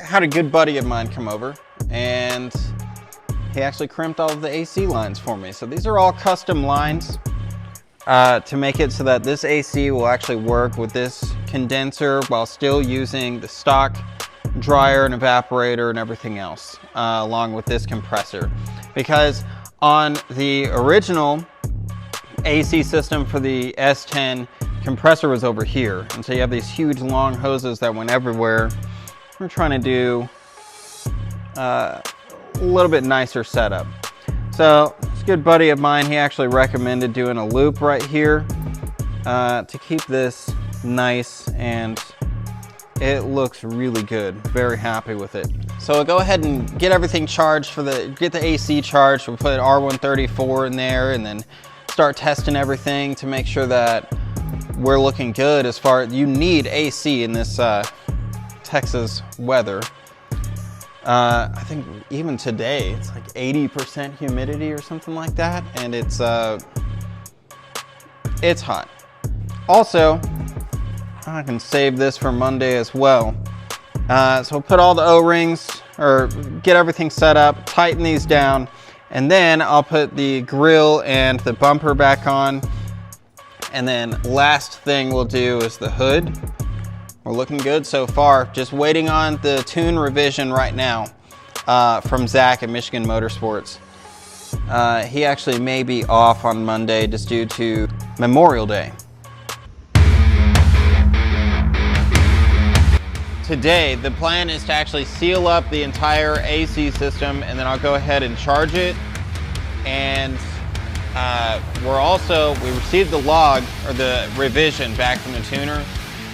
had a good buddy of mine come over, and he actually crimped all of the AC lines for me. So these are all custom lines to make it so that this AC will actually work with this condenser while still using the stock dryer and evaporator and everything else, along with this compressor. Because on the original AC system for the S10, compressor was over here, and so you have these huge long hoses that went everywhere. We're trying to do a little bit nicer setup. So this good buddy of mine, he actually recommended doing a loop right here to keep this nice, and it looks really good. Very happy with it. So we'll go ahead and get everything charged get the AC charged. We'll put R134 in there and then start testing everything to make sure that we're looking good. As far as you need AC in this Texas weather. I think even today it's like 80% humidity or something like that, and it's hot. Also, I can save this for Monday as well. So we'll put all the O-rings, or get everything set up, tighten these down, and then I'll put the grill and the bumper back on. And then last thing we'll do is the hood. We're looking good so far. Just waiting on the tune revision right now from Zach at Michigan Motorsports. He actually may be off on Monday just due to Memorial Day. Today, the plan is to actually seal up the entire AC system, and then I'll go ahead and charge it. And we received the log, or the revision, back from the tuner.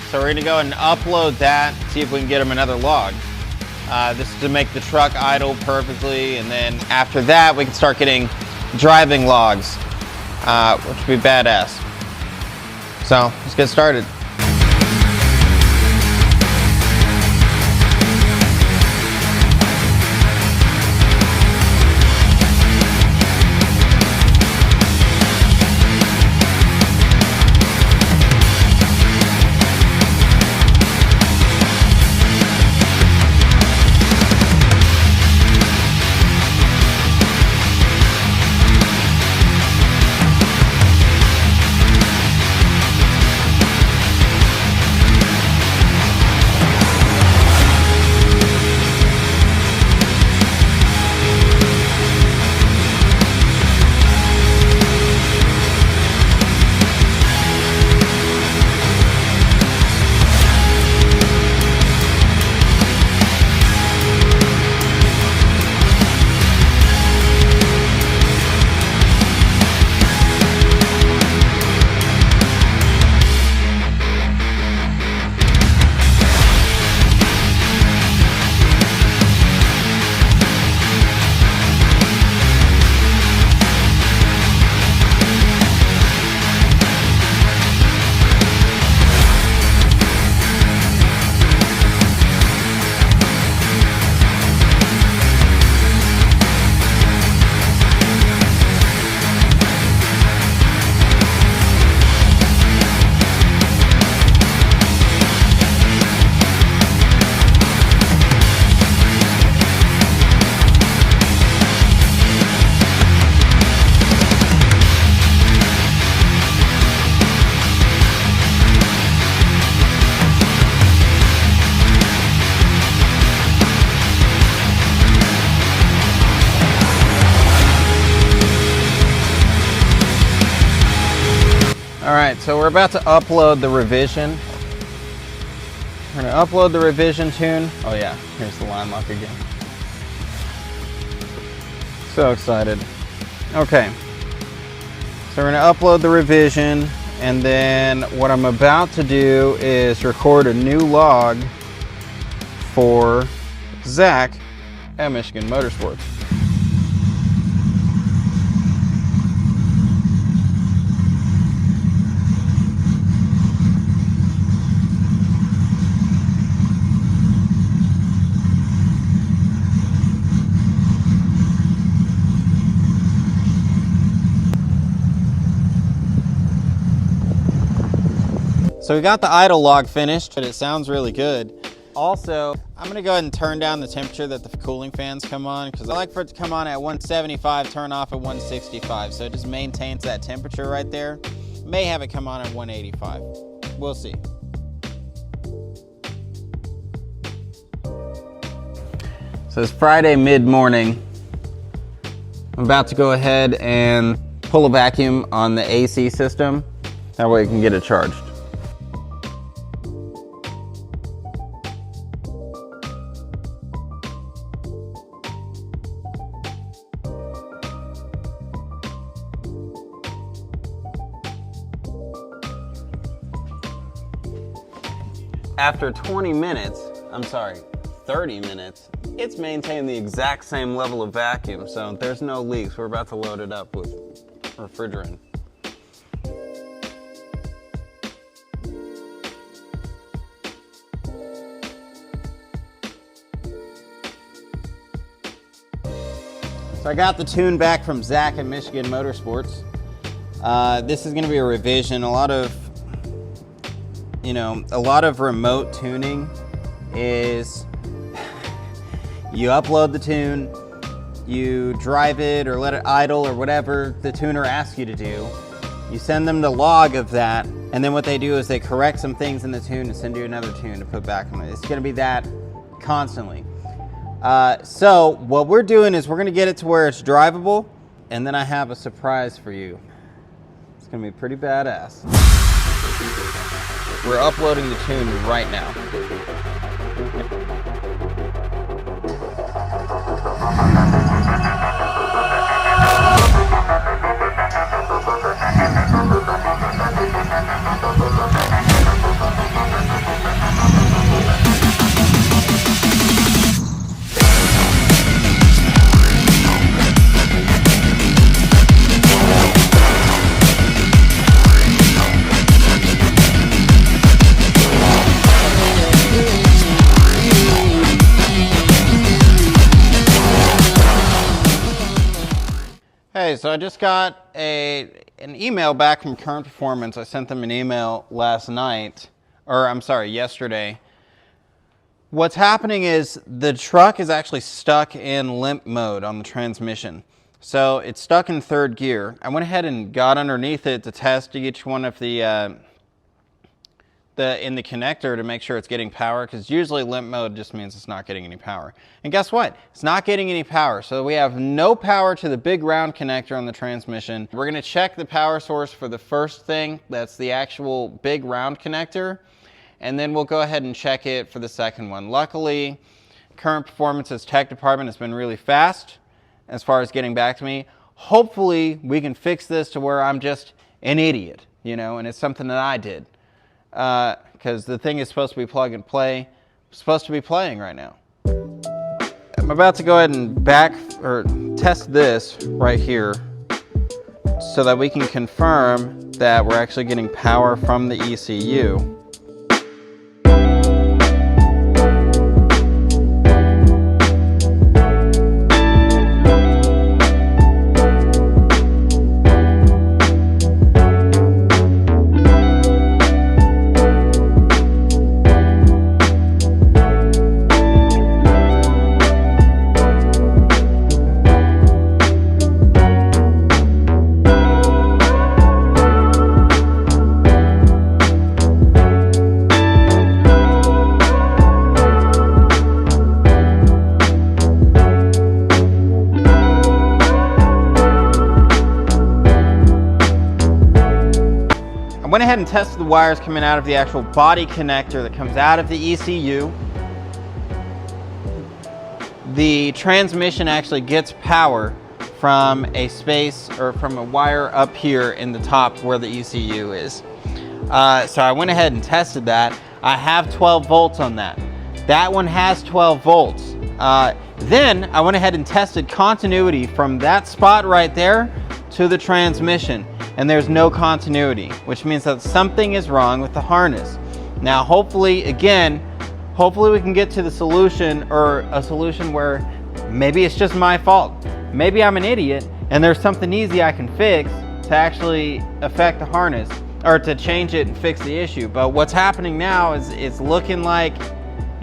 So we're gonna go and upload that, see if we can get him another log. This is to make the truck idle perfectly, and then after that, we can start getting driving logs, which would be badass. So let's get started. All right, so we're about to upload the revision. We're gonna upload the revision tune. Oh yeah, here's the line lock again. So excited. Okay, so we're gonna upload the revision, and then what I'm about to do is record a new log for Zach at Michigan Motorsports. So we got the idle log finished, but it sounds really good. Also, I'm gonna go ahead and turn down the temperature that the cooling fans come on, because I like for it to come on at 175, turn off at 165, so it just maintains that temperature right there. May have it come on at 185. We'll see. So it's Friday mid-morning. I'm about to go ahead and pull a vacuum on the AC system. That way we can get it charged. After 20 minutes, I'm sorry, 30 minutes, it's maintained the exact same level of vacuum, so there's no leaks. We're about to load it up with refrigerant. So I got the tune back from Zach at Michigan Motorsports. This is gonna be a revision. A lot of remote tuning is you upload the tune, you drive it or let it idle or whatever the tuner asks you to do. You send them the log of that, and then what they do is they correct some things in the tune and send you another tune to put back on it. It's gonna be that constantly. So what we're doing is we're gonna get it to where it's drivable, and then I have a surprise for you. It's gonna be pretty badass. We're uploading the tune right now. Hey, so I just got an email back from Current Performance. I sent them an email yesterday. What's happening is the truck is actually stuck in limp mode on the transmission. So it's stuck in third gear. I went ahead and got underneath it to test each one of in the connector to make sure it's getting power, because usually limp mode just means it's not getting any power. And guess what? It's not getting any power. So we have no power to the big round connector on the transmission. We're gonna check the power source for the first thing, that's the actual big round connector, and then we'll go ahead and check it for the second one. Luckily, Current Performance's tech department has been really fast as far as getting back to me. Hopefully we can fix this to where I'm just an idiot, and it's something that I did. Because the thing is supposed to be plug and play. It's supposed to be playing right now. I'm about to go ahead and test this right here so that we can confirm that we're actually getting power from the ECU. Went ahead and tested the wires coming out of the actual body connector that comes out of the ECU. The transmission actually gets power from a space or from a wire up here in the top where the ECU is. So I went ahead and tested that. I have 12 volts on that. That one has 12 volts. Then I went ahead and tested continuity from that spot right there to the transmission, and there's no continuity, which means that something is wrong with the harness. Now hopefully we can get to the solution, or a solution where maybe it's just my fault. Maybe I'm an idiot and there's something easy I can fix to actually affect the harness, or to change it and fix the issue. But what's happening now is it's looking like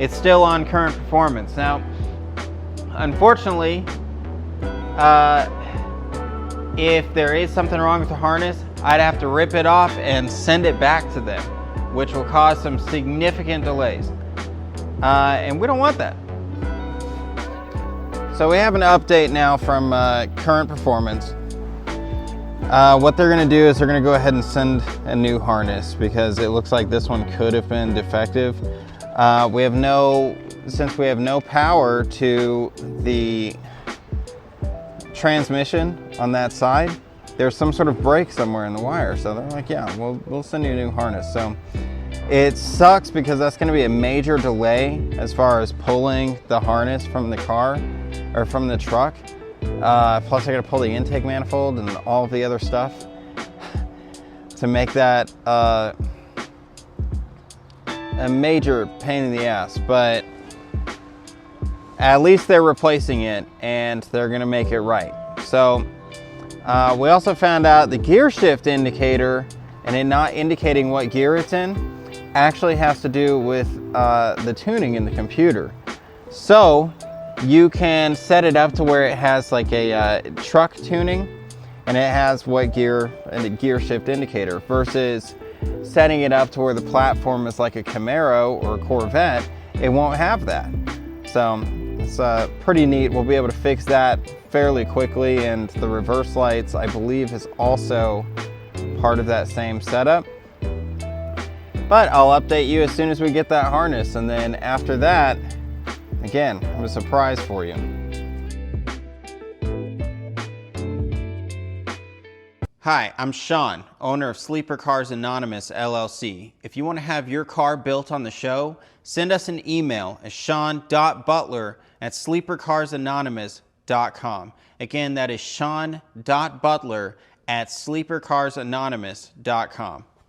it's still on current performance. Now, unfortunately, if there is something wrong with the harness, I'd have to rip it off and send it back to them, which will cause some significant delays. And we don't want that. So we have an update now from current performance. What they're gonna do is they're gonna go ahead and send a new harness because it looks like this one could have been defective. Since we have no power to the transmission on that side, there's some sort of break somewhere in the wire. So they're like, yeah, we'll send you a new harness. So it sucks because that's gonna be a major delay as far as pulling the harness from the car or from the truck. Plus I gotta pull the intake manifold and all of the other stuff to make that a major pain in the ass, but at least they're replacing it and they're gonna make it right. So we also found out the gear shift indicator and it not indicating what gear it's in actually has to do with the tuning in the computer. So you can set it up to where it has like a truck tuning and it has what gear and the gear shift indicator, versus setting it up to where the platform is like a Camaro or a Corvette, it won't have that. So it's pretty neat. We'll be able to fix that fairly quickly, and the reverse lights, I believe, is also part of that same setup. But I'll update you as soon as we get that harness, and then after that, again, I have a surprise for you. Hi, I'm Sean, owner of Sleeper Cars Anonymous, LLC. If you want to have your car built on the show, send us an email at sean.butler@sleepercarsanonymous.com. Again, that is sean.butler@sleepercarsanonymous.com.